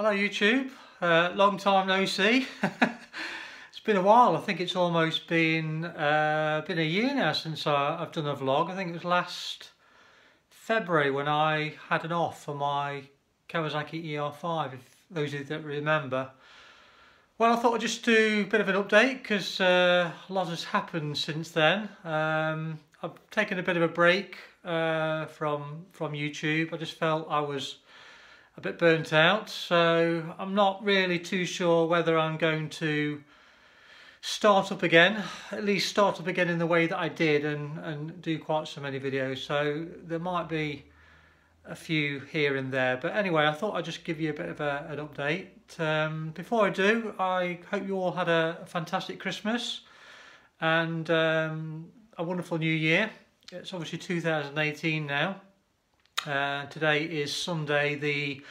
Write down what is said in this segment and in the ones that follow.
Hello YouTube, long time no see. It's been a while. I think it's almost been a year now since I've done a vlog. I think it was last February when I had an off for my Kawasaki ER5, if those of you that remember. Well, I thought I'd just do a bit of an update because a lot has happened since then. I've taken a bit of a break from YouTube. I just felt I was a bit burnt out, so I'm not really too sure whether I'm going to start up again, at least start up again in the way that I did and do quite so many videos. So there might be a few here and there, but anyway, I thought I'd just give you a bit of an update. Before I do, I hope you all had a fantastic Christmas and a wonderful new year. It's obviously 2018 now. Today is Sunday the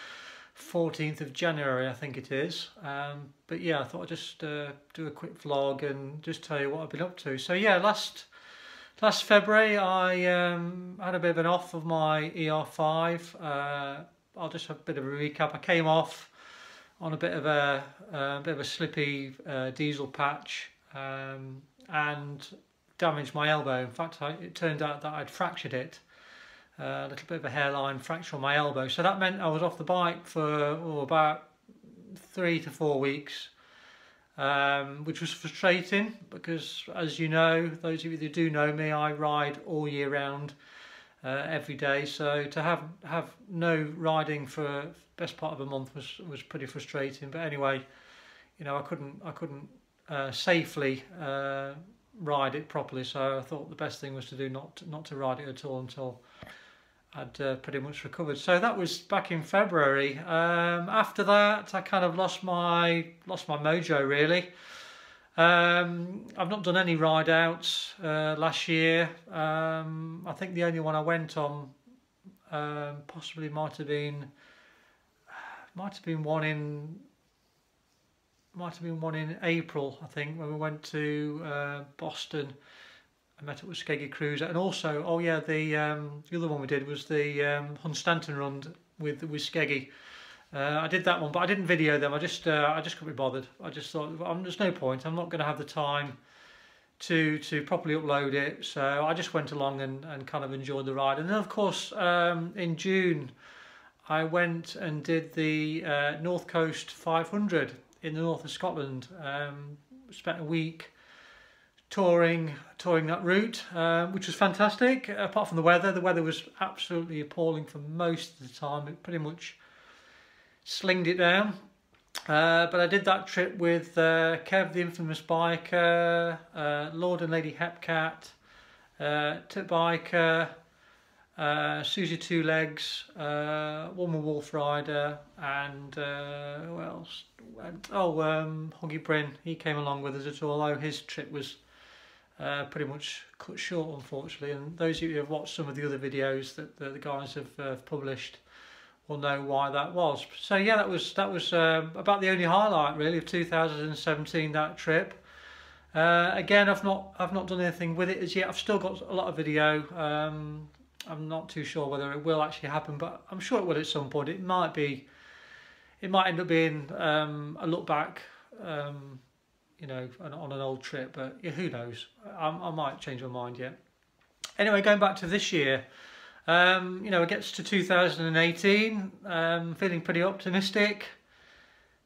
14th of January, I think it is. But yeah, I thought I'd just do a quick vlog and just tell you what I've been up to. So yeah, last February I had a bit of an off of my ER5. I'll just have a bit of a recap. I came off on a bit of a slippy diesel patch and damaged my elbow. In fact, it turned out that I'd fractured it. A little bit of a hairline fracture on my elbow, so that meant I was off the bike for about 3 to 4 weeks, which was frustrating because, as you know, those of you that do know me, I ride all year round, every day. So to have no riding for the best part of a month was pretty frustrating. But anyway, you know, I couldn't safely ride it properly, so I thought the best thing was to do not to ride it at all until I'd pretty much recovered. So that was back in February. After that, I kind of lost my mojo really. I've not done any ride outs last year. I think the only one I went on possibly might have been one in April, I think, when we went to Boston. I met up with Skeggy Cruiser, and also, oh yeah, the other one we did was the Hunstanton run with Skeggy. I did that one, but I didn't video them. I just couldn't be bothered. I just thought, there's no point. I'm not going to have the time to properly upload it. So I just went along and kind of enjoyed the ride. And then, of course, in June, I went and did the North Coast 500 in the north of Scotland. Spent a week touring that route, which was fantastic. Apart from the weather was absolutely appalling for most of the time. It pretty much slinged it down. But I did that trip with Kev, the infamous biker, Lord and Lady Hepcat, Tip Biker, Susie Two Legs, Woman Wolf Rider, and who else? Oh, Hoggy Bryn. He came along with us as well, although his trip was pretty much cut short, unfortunately. And those of you who have watched some of the other videos that the guys have published will know why that was. So yeah, that was about the only highlight really of 2017, that trip. Again, I've not done anything with it as yet. I've still got a lot of video. I'm not too sure whether it will actually happen, but I'm sure it will at some point. It might end up being a look back, you know, on an old trip, but yeah, who knows? I might change my mind yet. Anyway, going back to this year, you know, it gets to 2018, feeling pretty optimistic,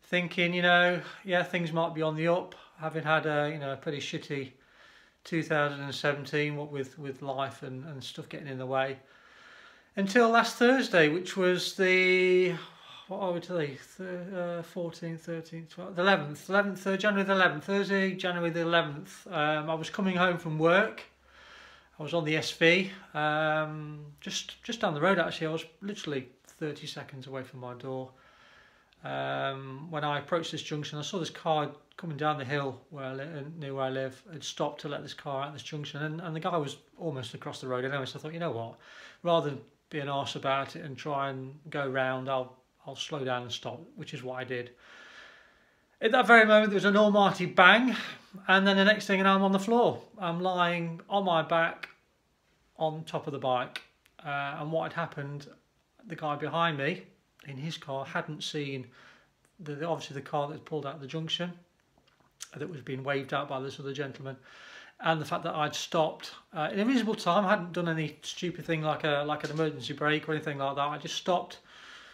thinking, you know, yeah, things might be on the up, having had a pretty shitty 2017, what with life and stuff getting in the way, until last Thursday, which was the, what are we today? 14th, 13th, 12th, 11th, January the 11th, Thursday, January the 11th. I was coming home from work. I was on the SV, just down the road actually. I was literally 30 seconds away from my door. When I approached this junction, I saw this car coming down the hill near where I live. Had stopped to let this car out of this junction, and the guy was almost across the road anyway. So I thought, you know what, rather than be an arse about it and try and go round, I'll slow down and stop, which is what I did. At that very moment, there was an almighty bang, and then the next thing, and I'm on the floor. I'm lying on my back on top of the bike, and what had happened, the guy behind me in his car hadn't seen obviously the car that pulled out of the junction, that was being waved out by this other gentleman, and the fact that I'd stopped in a reasonable time. I hadn't done any stupid thing like an emergency brake or anything like that. I just stopped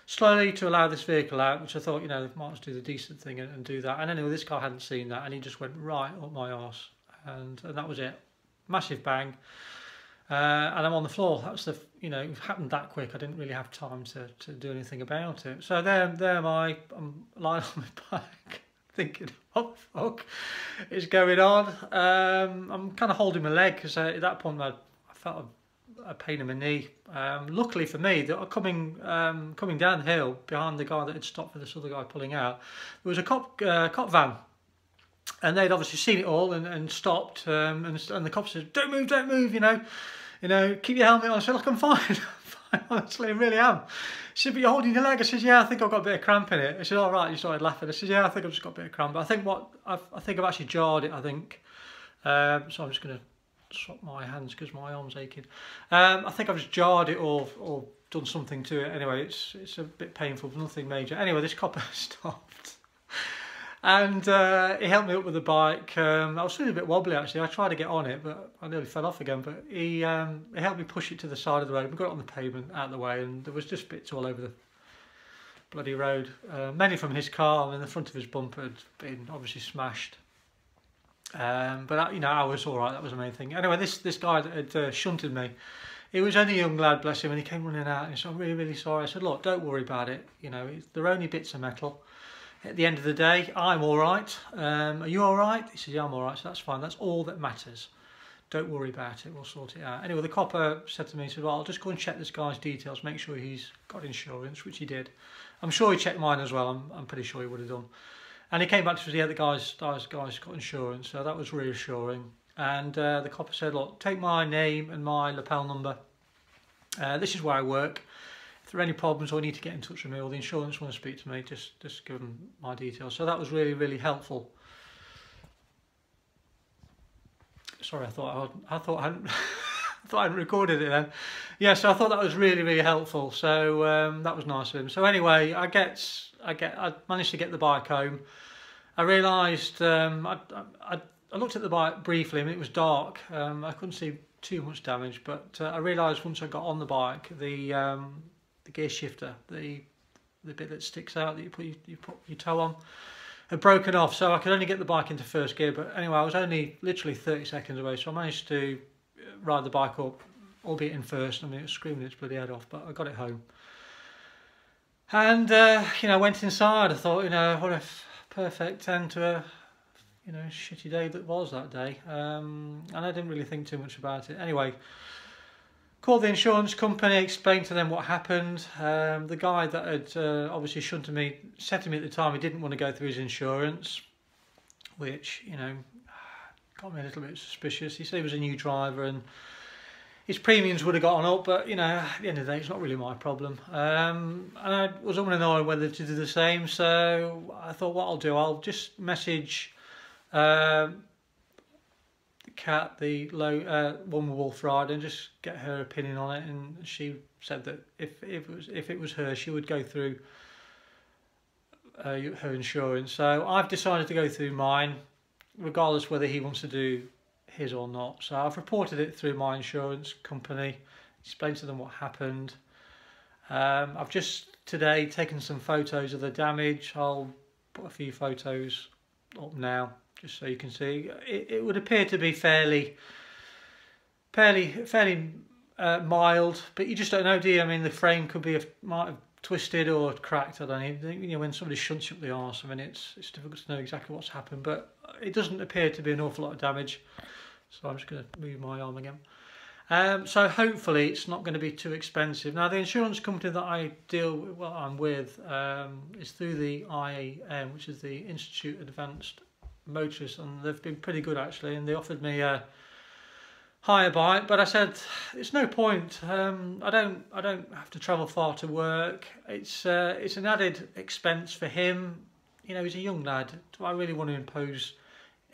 slowly to allow this vehicle out, which I thought, you know, might as well do the decent thing and do that. And anyway, this guy hadn't seen that, and he just went right up my arse, and that was it. Massive bang, and I'm on the floor. That was the, you know, it happened that quick. I didn't really have time to do anything about it. So I'm lying on my back, thinking, what the fuck is going on? I'm kind of holding my leg because at that point I felt a pain in my knee. Luckily for me, that coming down the hill behind the guy that had stopped for this other guy pulling out, there was a cop van, and they'd obviously seen it all and stopped. And the cop said, "Don't move, you know, keep your helmet on." I said, "Look, I'm fine, I'm fine, honestly, I really am." She said, "But you're holding your leg." I said, "Yeah, I think I've got a bit of cramp in it." I said, "All right." You started laughing. I said, "Yeah, I think I've just got a bit of cramp." But I think I've actually jarred it. I think so. I'm just going to swap my hands because my arm's aching. I think I've just jarred it or done something to it. Anyway, it's a bit painful, but nothing major. Anyway, this copper stopped, and he helped me up with the bike. I was feeling a bit wobbly actually. I tried to get on it, but I nearly fell off again. But he helped me push it to the side of the road. We got it on the pavement out of the way, and there was just bits all over the bloody road, mainly from his car, and the front of his bumper had been obviously smashed. But you know, I was all right. That was the main thing. Anyway, this guy that had shunted me, he was only a young lad, bless him, and he came running out and he said, "I'm really, really sorry." I said, "Look, don't worry about it. You know, they're only bits of metal. At the end of the day, I'm all right. Are you all right?" He said, "Yeah, I'm all right." So that's fine. That's all that matters. Don't worry about it. We'll sort it out. Anyway, the copper said to me, he said, "Well, I'll just go and check this guy's details, make sure he's got insurance," which he did. I'm sure he checked mine as well. I'm pretty sure he would have done. And he came back to us, yeah, the guy's got insurance, so that was reassuring. And the copper said, "Look, take my name and my lapel number. This is where I work. If there are any problems or you need to get in touch with me or the insurance want to speak to me, just give them my details." So that was really, really helpful. Sorry, I thought I hadn't I hadn't recorded it then. Yeah, so I thought that was really, really helpful. So that was nice of him. So anyway, I managed to get the bike home. I realised I looked at the bike briefly. I mean, it was dark. I couldn't see too much damage, but I realised once I got on the bike, the gear shifter, the bit that sticks out that you put your toe on, had broken off. So I could only get the bike into first gear. But anyway, I was only literally 30 seconds away, so I managed to ride the bike up, albeit in first. I mean, it was screaming its bloody head off, but I got it home. And you know, went inside. I thought, you know, what a perfect end to a, you know, shitty day that was that day. And I didn't really think too much about it. Anyway, called the insurance company, explained to them what happened. The guy that had obviously shunted me said to me at the time he didn't want to go through his insurance, which, you know, got me a little bit suspicious. He said he was a new driver and his premiums would have gone up, but, you know, at the end of the day, it's not really my problem. And I was umming and ahhing whether to do the same, so I thought what I'll do, I'll just message Kat, the one with Wolf Rider, and just get her opinion on it. And she said that if it was her, she would go through her insurance. So I've decided to go through mine, regardless whether he wants to do his or not. So I've reported it through my insurance company, explained to them what happened. I've just today taken some photos of the damage. I'll put a few photos up now just so you can see. It would appear to be fairly mild, but you just don't know, do you? I mean, the frame might have twisted or cracked. I don't know. You know, when somebody shunts you up the arse, I mean, it's difficult to know exactly what's happened, but it doesn't appear to be an awful lot of damage. So I'm just going to move my arm again. So hopefully it's not going to be too expensive. Now, the insurance company that I'm with is through the IAM, which is the Institute of Advanced Motorists, and they've been pretty good actually, and they offered me a hire bike, but I said it's no point. I don't have to travel far to work. It's an added expense for him. You know, he's a young lad. Do I really want to impose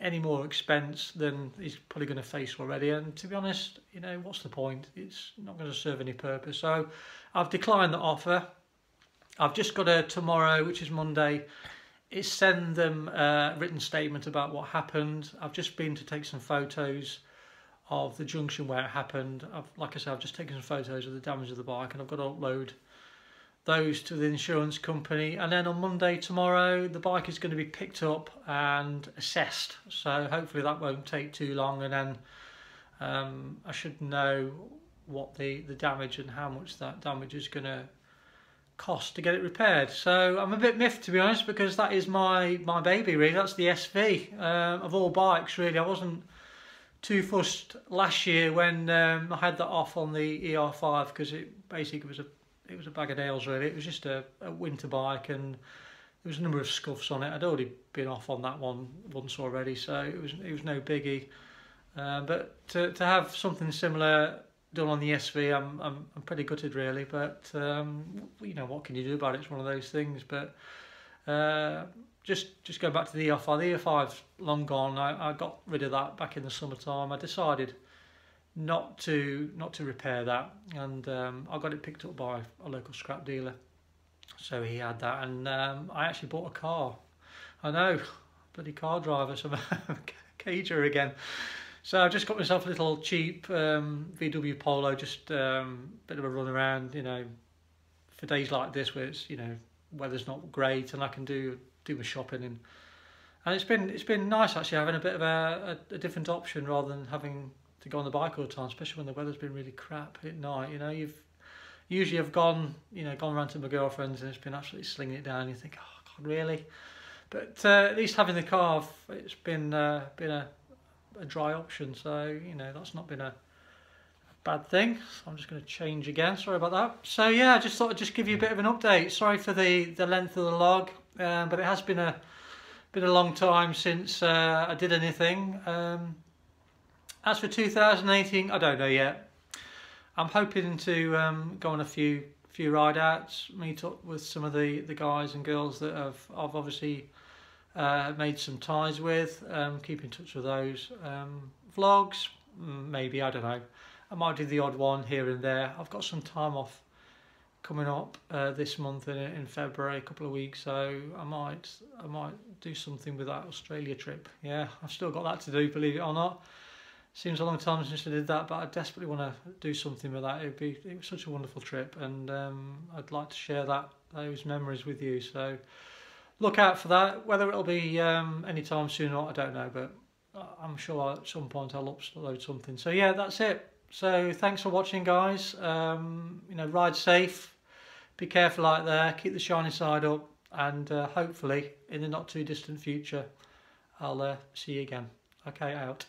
any more expense than he's probably going to face already? And to be honest, you know, what's the point? It's not going to serve any purpose. So I've declined the offer. I've just got tomorrow, which is Monday, is send them a written statement about what happened. I've just been to take some photos of the junction where it happened. Like I said, I've just taken some photos of the damage of the bike, and I've got to upload those to the insurance company. And then on Monday, tomorrow, the bike is going to be picked up and assessed. So hopefully that won't take too long, and then I should know what the damage and how much that damage is going to cost to get it repaired. So I'm a bit miffed, to be honest, because that is my baby, really. That's the SV of all bikes, really. I wasn't too fussed last year when I had that off on the ER5, because it basically was a bag of nails, really. It was just a winter bike, and there was a number of scuffs on it. I'd already been off on that one once already, so it was no biggie. But to have something similar done on the SV, I'm pretty gutted, really. But you know, what can you do about it? It's one of those things. But just go back to the ER5. The ER5's long gone. I got rid of that back in the summertime. I decided not to repair that, and I got it picked up by a local scrap dealer. So he had that, and I actually bought a car. I know, bloody car driver, so I'm a cager again. So I just got myself a little cheap VW Polo, just bit of a run around, you know, for days like this where it's, you know, weather's not great, and I can do my shopping, and it's been nice actually having a bit of a different option rather than having to go on the bike all the time, especially when the weather's been really crap at night. You know, usually I've gone around to my girlfriend's and it's been absolutely slinging it down. You think, oh God, really? But at least having the car, it's been a dry option, so you know that's not been a bad thing. So I'm just going to change again. Sorry about that. So yeah, I just thought I'd just give you a bit of an update. Sorry for the length of the log, but it has been a long time since I did anything. As for 2018, I don't know yet. I'm hoping to go on a few ride outs, meet up with some of the guys and girls that I've obviously made some ties with, keep in touch with those. Vlogs, maybe, I don't know. I might do the odd one here and there. I've got some time off coming up this month in February, a couple of weeks, so I might do something with that Australia trip. Yeah, I've still got that to do, believe it or not. Seems a long time since I did that, but I desperately want to do something with that. It was such a wonderful trip, and I'd like to share those memories with you. So look out for that. Whether it'll be anytime soon or not, I don't know, but I'm sure at some point I'll upload something. So yeah, that's it. So thanks for watching, guys. You know, ride safe, be careful out there, keep the shiny side up, and hopefully in the not too distant future I'll see you again. Okay, out.